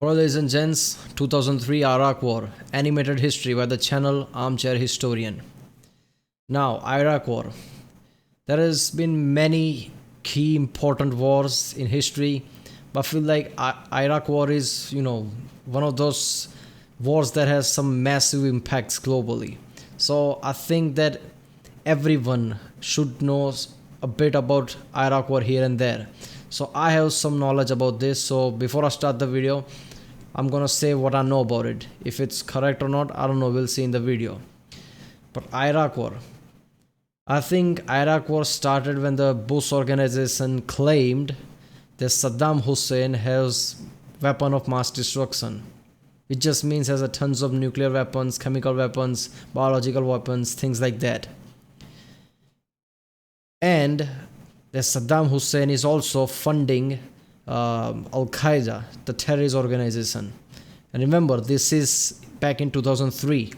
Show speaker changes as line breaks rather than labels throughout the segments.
Alright, ladies and gents, 2003 Iraq War, animated history by the channel Armchair Historian. Now, Iraq War. There has been many key important wars in history, but I feel like Iraq War is, one of those wars that has some massive impacts globally. So I think that everyone should know a bit about Iraq War here and there. So I have some knowledge about this. So before I start the video, I'm gonna say what I know about it. If it's correct or not, I don't know, we'll see in the video. But Iraq War. I think Iraq War started when the Bush organization claimed that Saddam Hussein has weapon of mass destruction. It just means has a tons of nuclear weapons, chemical weapons, biological weapons, things like that. And that Saddam Hussein is also funding Al-Qaeda, the terrorist organization. And remember, this is back in 2003.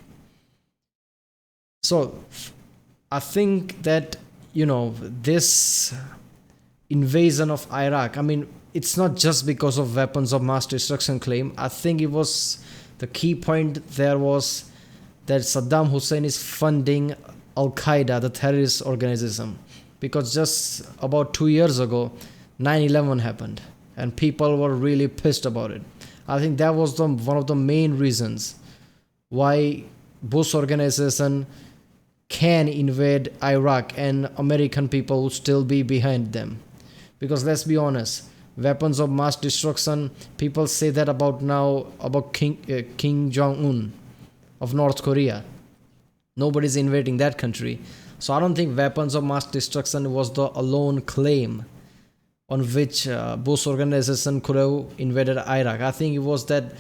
So I think that, this invasion of Iraq, it's not just because of weapons of mass destruction claim. I think it was the key point there was that Saddam Hussein is funding Al-Qaeda, the terrorist organization. Because just about 2 years ago, 9/11 happened and people were really pissed about it. I think that was one of the main reasons why Bush organization can invade Iraq and American people would still be behind them. Because let's be honest, weapons of mass destruction, people say that about Kim Jong-un of North Korea. Nobody's invading that country. So I don't think weapons of mass destruction was the alone claim on which Bush organization could have invaded Iraq. I think it was that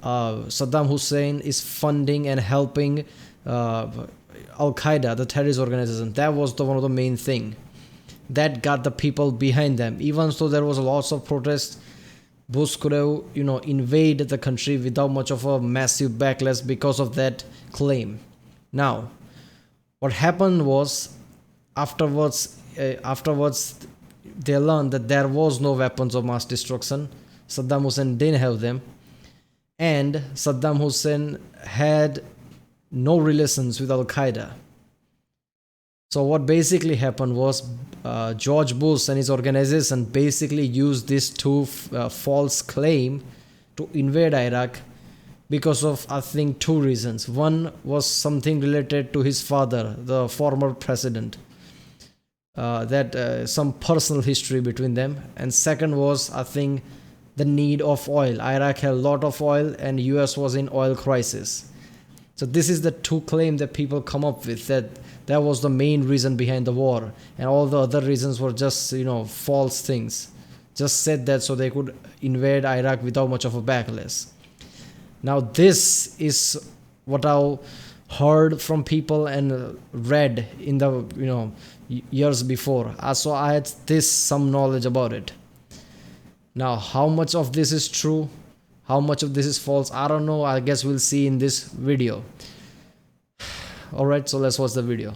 Saddam Hussein is funding and helping Al-Qaeda, the terrorist organization. That was one of the main thing that got the people behind them. Even though there was lots of protests, Bush could have invade the country without much of a massive backlash because of that claim. Now, what happened was afterwards they learned that there was no weapons of mass destruction. Saddam Hussein didn't have them, and Saddam Hussein had no relations with Al-Qaeda. So what basically happened was George Bush and his organization basically used these two false claims to invade Iraq because of, I think, two reasons. One was something related to his father, the former president, some personal history between them. And second was, I think, the need of oil. Iraq had a lot of oil and US was in oil crisis. So this is the two claims that people come up with, that was the main reason behind the war. And all the other reasons were just, false things. Just said that so they could invade Iraq without much of a backlash. Now this is what I heard from people and read in the years before. So I had some knowledge about it. Now how much of this is true, how much of this is false, I don't know. I guess we'll see in this video. Alright, so let's watch the video.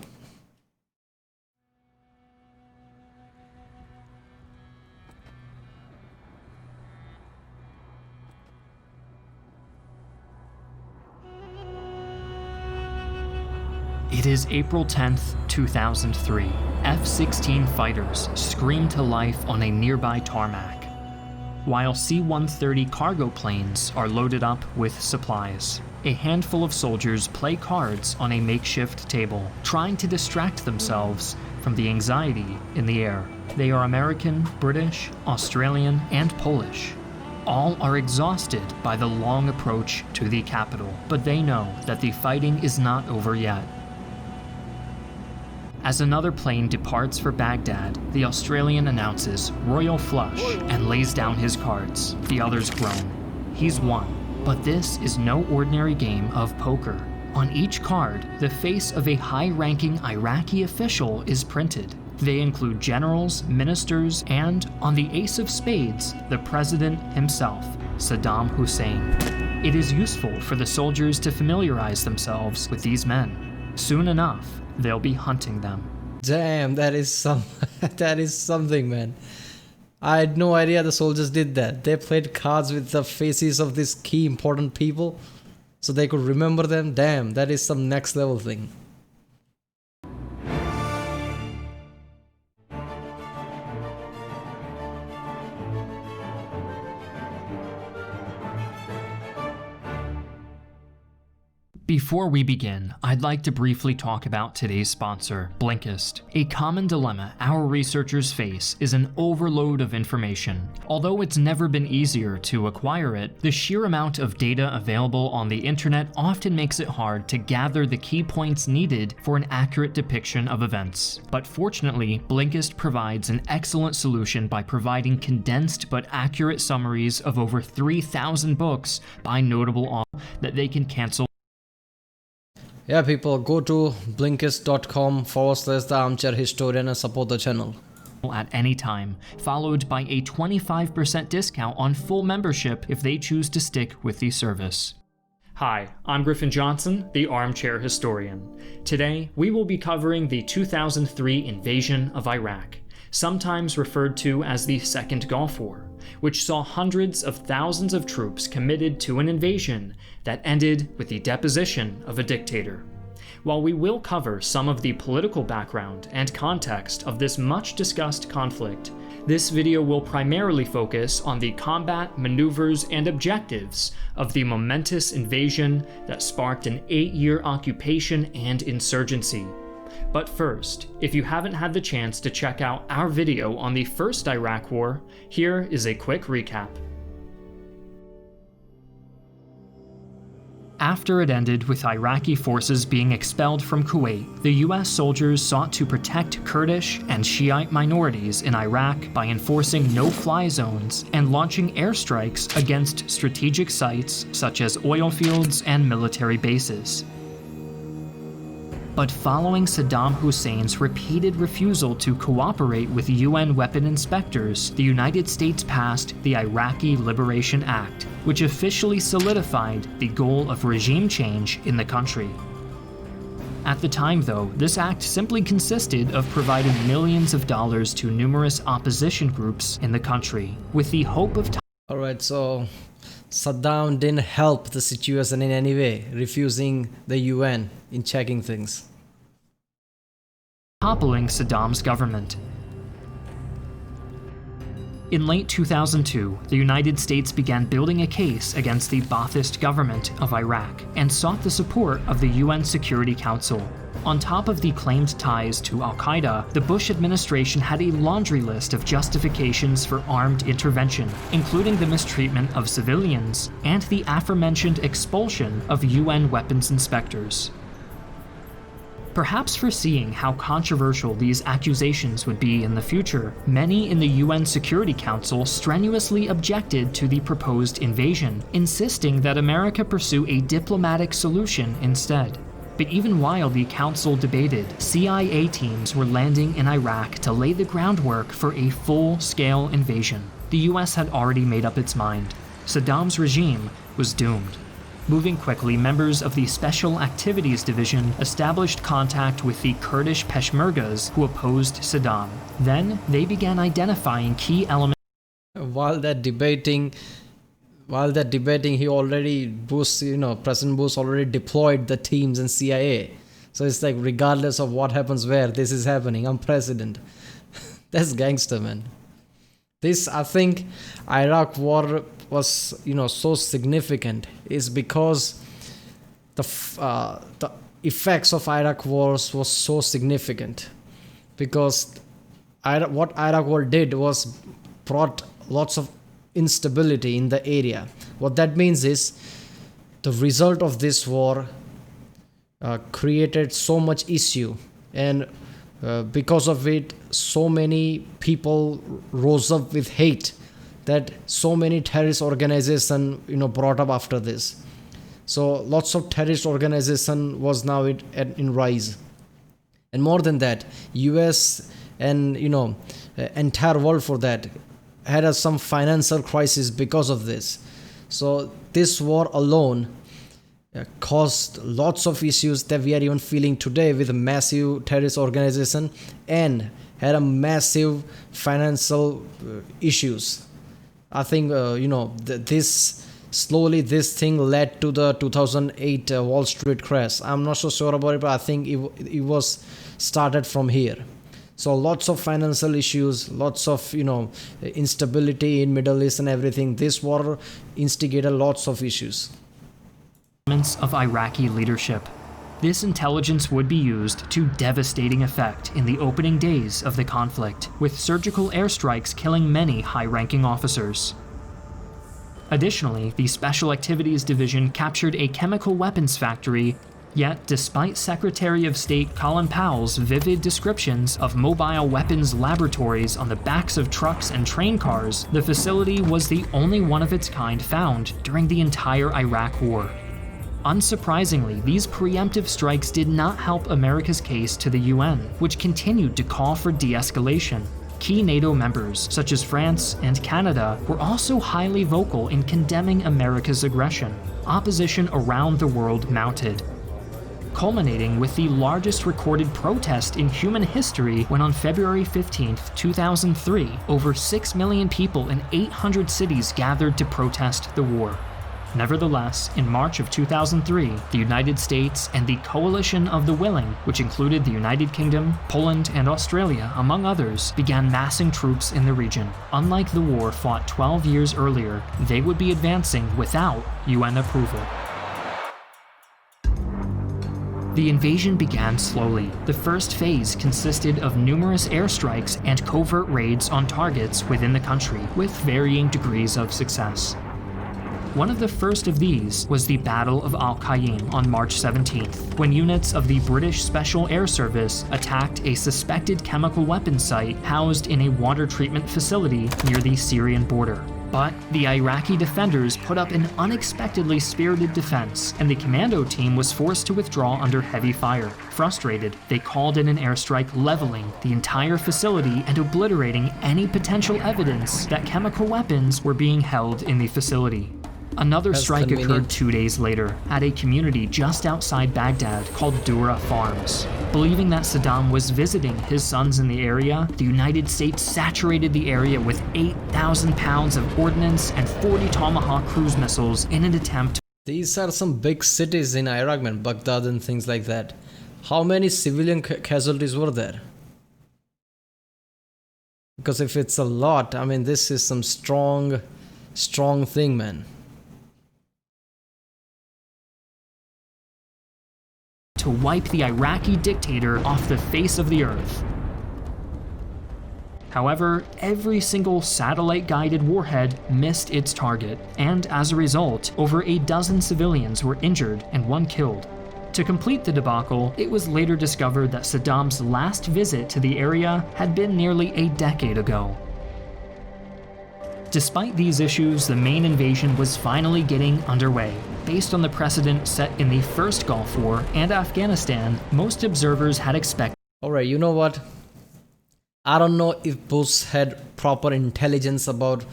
It is April 10th, 2003. F-16 fighters scream to life on a nearby tarmac, while C-130 cargo planes are loaded up with supplies. A handful of soldiers play cards on a makeshift table, trying to distract themselves from the anxiety in the air. They are American, British, Australian, and Polish. All are exhausted by the long approach to the capital, but they know that the fighting is not over yet. As another plane departs for Baghdad, the Australian announces Royal Flush and lays down his cards. The others groan. He's won. But this is no ordinary game of poker. On each card, the face of a high-ranking Iraqi official is printed. They include generals, ministers, and, on the ace of spades, the president himself, Saddam Hussein. It is useful for the soldiers to familiarize themselves with these men. Soon enough, they'll be hunting them.
Damn, that is something, man. I had no idea the soldiers did that. They played cards with the faces of these key important people so they could remember them. Damn, that is some next level thing.
Before we begin, I'd like to briefly talk about today's sponsor, Blinkist. A common dilemma our researchers face is an overload of information. Although it's never been easier to acquire it, the sheer amount of data available on the internet often makes it hard to gather the key points needed for an accurate depiction of events. But fortunately, Blinkist provides an excellent solution by providing condensed but accurate summaries of over 3,000 books by notable authors that they can cancel.
Yeah, people, go to blinkist.com/the armchair historian and support the channel
At any time, followed by a 25% discount on full membership if they choose to stick with the service. Hi, I'm Griffin Johnson, the Armchair Historian. Today, we will be covering the 2003 invasion of Iraq, sometimes referred to as the Second Gulf War, which saw hundreds of thousands of troops committed to an invasion that ended with the deposition of a dictator. While we will cover some of the political background and context of this much-discussed conflict, this video will primarily focus on the combat, maneuvers, and objectives of the momentous invasion that sparked an 8-year occupation and insurgency. But first, if you haven't had the chance to check out our video on the first Iraq War, here is a quick recap. After it ended with Iraqi forces being expelled from Kuwait, the US soldiers sought to protect Kurdish and Shiite minorities in Iraq by enforcing no-fly zones and launching airstrikes against strategic sites such as oil fields and military bases. But following Saddam Hussein's repeated refusal to cooperate with UN weapon inspectors, the United States passed the Iraqi Liberation Act, which officially solidified the goal of regime change in the country. At the time, though, this act simply consisted of providing millions of dollars to numerous opposition groups in the country, with the hope of
Alright, so Saddam didn't help the situation in any way, refusing the UN in checking things.
toppling Saddam's government. In late 2002, the United States began building a case against the Ba'athist government of Iraq and sought the support of the UN Security Council. On top of the claimed ties to al-Qaeda, the Bush administration had a laundry list of justifications for armed intervention, including the mistreatment of civilians and the aforementioned expulsion of UN weapons inspectors. Perhaps foreseeing how controversial these accusations would be in the future, many in the UN Security Council strenuously objected to the proposed invasion, insisting that America pursue a diplomatic solution instead. But even while the council debated, CIA teams were landing in Iraq to lay the groundwork for a full-scale invasion. The US had already made up its mind. Saddam's regime was doomed. Moving quickly, members of the Special Activities Division established contact with the Kurdish Peshmergas who opposed Saddam. Then, they began identifying key elements.
While they're debating, he already, President Bush already deployed the teams in CIA. So it's like, regardless of what happens where, this is happening. I'm president. That's gangster, man. I think Iraq war was, so significant is because the effects of Iraq wars was so significant. Because what Iraq war did was brought lots of instability in the area. What that means is the result of this war created so much issue, and because of it, so many people rose up with hate that so many terrorist organizations brought up after this. So lots of terrorist organization was now in rise, and more than that, US and entire world for that had some financial crisis because of this. So this war alone caused lots of issues that we are even feeling today with a massive terrorist organization and had a massive financial issues. I think this thing led to the 2008 Wall Street crash. I'm not so sure about it, but I think it was started from here. So lots of financial issues, lots of instability in Middle East and everything. This war instigated lots of issues.
Of Iraqi leadership. This intelligence would be used to devastating effect in the opening days of the conflict, with surgical airstrikes killing many high-ranking officers. Additionally, the Special Activities Division captured a chemical weapons factory, yet despite Secretary of State Colin Powell's vivid descriptions of mobile weapons laboratories on the backs of trucks and train cars, the facility was the only one of its kind found during the entire Iraq War. Unsurprisingly, these preemptive strikes did not help America's case to the UN, which continued to call for de-escalation. Key NATO members, such as France and Canada, were also highly vocal in condemning America's aggression. Opposition around the world mounted, culminating with the largest recorded protest in human history when on February 15, 2003, over 6 million people in 800 cities gathered to protest the war. Nevertheless, in March of 2003, the United States and the Coalition of the Willing, which included the United Kingdom, Poland, and Australia, among others, began massing troops in the region. Unlike the war fought 12 years earlier, they would be advancing without UN approval. The invasion began slowly. The first phase consisted of numerous airstrikes and covert raids on targets within the country, with varying degrees of success. One of the first of these was the Battle of Al-Qaim on March 17th, when units of the British Special Air Service attacked a suspected chemical weapons site housed in a water treatment facility near the Syrian border. But the Iraqi defenders put up an unexpectedly spirited defense, and the commando team was forced to withdraw under heavy fire. Frustrated, they called in an airstrike, leveling the entire facility and obliterating any potential evidence that chemical weapons were being held in the facility. Another strike occurred 2 days later at a community just outside Baghdad called Dura Farms. Believing that Saddam was visiting his sons in the area, the United States saturated the area with 8,000 pounds of ordnance and 40 Tomahawk cruise missiles in an attempt.
These are some big cities in Iraq, man, Baghdad and things like that. How many civilian casualties were there? Because if it's a lot, I mean, this is some strong thing, man.
To wipe the Iraqi dictator off the face of the earth. However, every single satellite-guided warhead missed its target, and as a result, over a dozen civilians were injured and one killed. To complete the debacle, it was later discovered that Saddam's last visit to the area had been nearly a decade ago. Despite these issues, the main invasion was finally getting underway. Based on the precedent set in the first Gulf War and Afghanistan, most observers had expected.
Alright, you know what? I don't know if Bush had proper intelligence about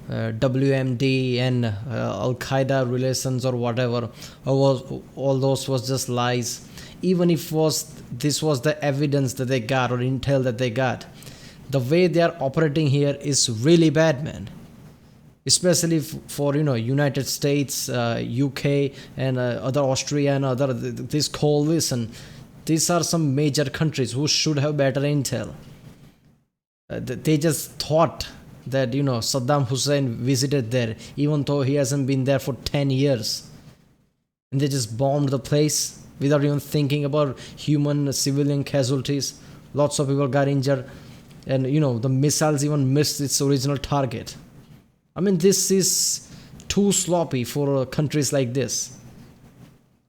WMD and Al-Qaeda relations or whatever, or was all those was just lies. Even if this was the evidence that they got or intel that they got, the way they are operating here is really bad, man. Especially for United States, UK, and other Austria and other this coalition. These are some major countries who should have better intel. They just thought that Saddam Hussein visited there, even though he hasn't been there for 10 years, and they just bombed the place without even thinking about human civilian casualties. Lots of people got injured, and the missiles even missed its original target. I mean, this is too sloppy for countries like this.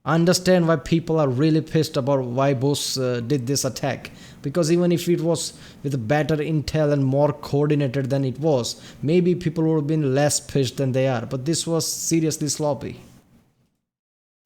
I understand why people are really pissed about why Bush did this attack. Because even if it was with better intel and more coordinated than it was, maybe people would have been less pissed than they are. But this was seriously sloppy.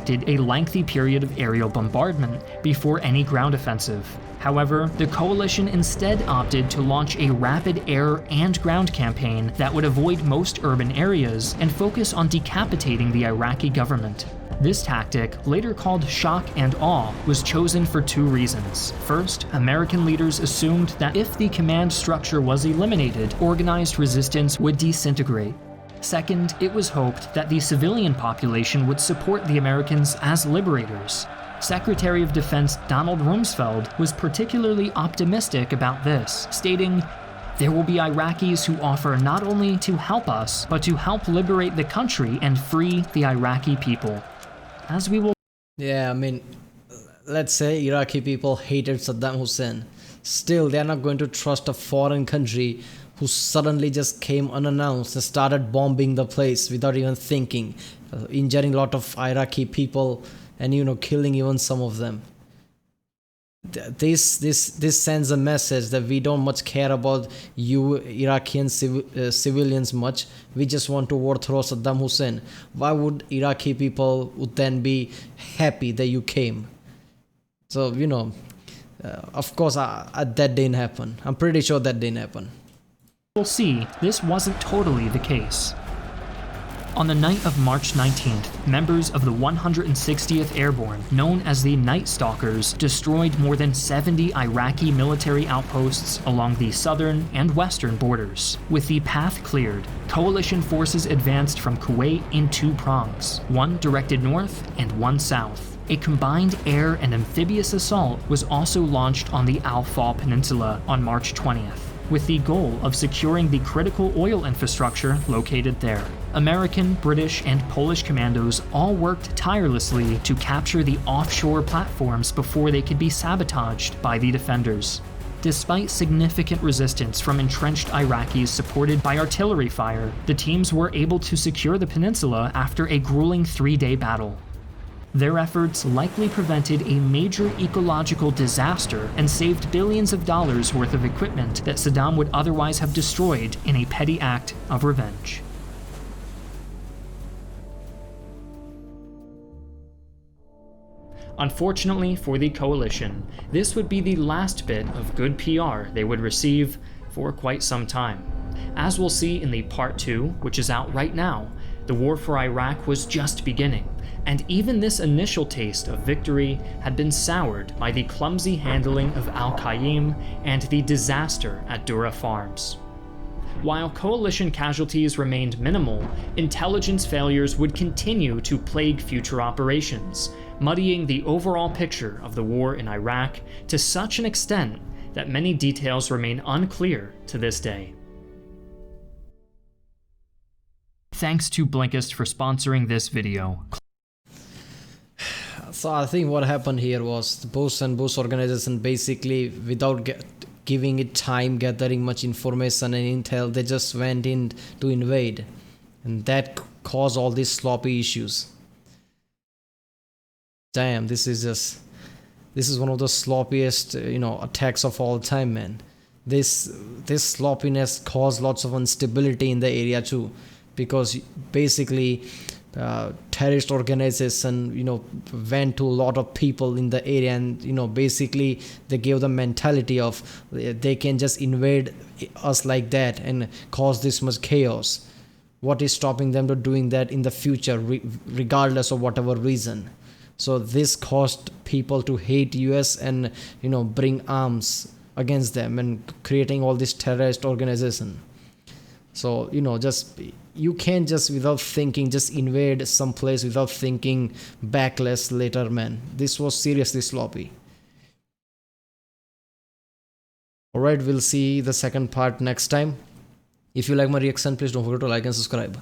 A lengthy period of aerial bombardment before any ground offensive. However, the coalition instead opted to launch a rapid air and ground campaign that would avoid most urban areas and focus on decapitating the Iraqi government. This tactic, later called shock and awe, was chosen for two reasons. First, American leaders assumed that if the command structure was eliminated, organized resistance would disintegrate. Second, it was hoped that the civilian population would support the Americans as liberators. Secretary of Defense Donald Rumsfeld was particularly optimistic about this, stating, "There will be Iraqis who offer not only to help us, but to help liberate the country and free the Iraqi people." As we will
Yeah, I mean, let's say Iraqi people hated Saddam Hussein. Still, they're not going to trust a foreign country who suddenly just came unannounced and started bombing the place without even thinking, injuring a lot of Iraqi people and killing even some of them. This sends a message that we don't much care about you Iraqi civilians much. We just want to overthrow Saddam Hussein. Why would Iraqi people would then be happy that you came? So of course that didn't happen. I'm pretty sure that didn't happen.
We'll see this wasn't totally the case. On the night of March 19th, members of the 160th Airborne, known as the Night Stalkers, destroyed more than 70 Iraqi military outposts along the southern and western borders. With the path cleared, coalition forces advanced from Kuwait in two prongs, one directed north and one south. A combined air and amphibious assault was also launched on the Al-Faw Peninsula on March 20th. With the goal of securing the critical oil infrastructure located there. American, British, and Polish commandos all worked tirelessly to capture the offshore platforms before they could be sabotaged by the defenders. Despite significant resistance from entrenched Iraqis supported by artillery fire, the teams were able to secure the peninsula after a grueling 3-day battle. Their efforts likely prevented a major ecological disaster and saved billions of dollars worth of equipment that Saddam would otherwise have destroyed in a petty act of revenge. Unfortunately for the coalition, this would be the last bit of good PR they would receive for quite some time. As we'll see in the Part 2, which is out right now, the war for Iraq was just beginning, and even this initial taste of victory had been soured by the clumsy handling of Al-Qaim and the disaster at Dura Farms. While coalition casualties remained minimal, intelligence failures would continue to plague future operations, muddying the overall picture of the war in Iraq to such an extent that many details remain unclear to this day. Thanks to Blinkist for sponsoring this video.
So I think what happened here was the Bush and Bush organization basically, without giving it time, gathering much information and intel, they just went in to invade, and that caused all these sloppy issues. Damn, this is one of the sloppiest attacks of all time, man. This sloppiness caused lots of instability in the area too, because basically terrorist organization went to a lot of people in the area, and basically they gave the mentality of they can just invade us like that and cause this much chaos. What is stopping them to doing that in the future, regardless of whatever reason? So this caused people to hate US and bring arms against them and creating all this terrorist organization. So you can't just without thinking just invade some place without thinking backlash later, man. This was seriously sloppy. Alright, we'll see the second part next time. If you like my reaction, please don't forget to like and subscribe.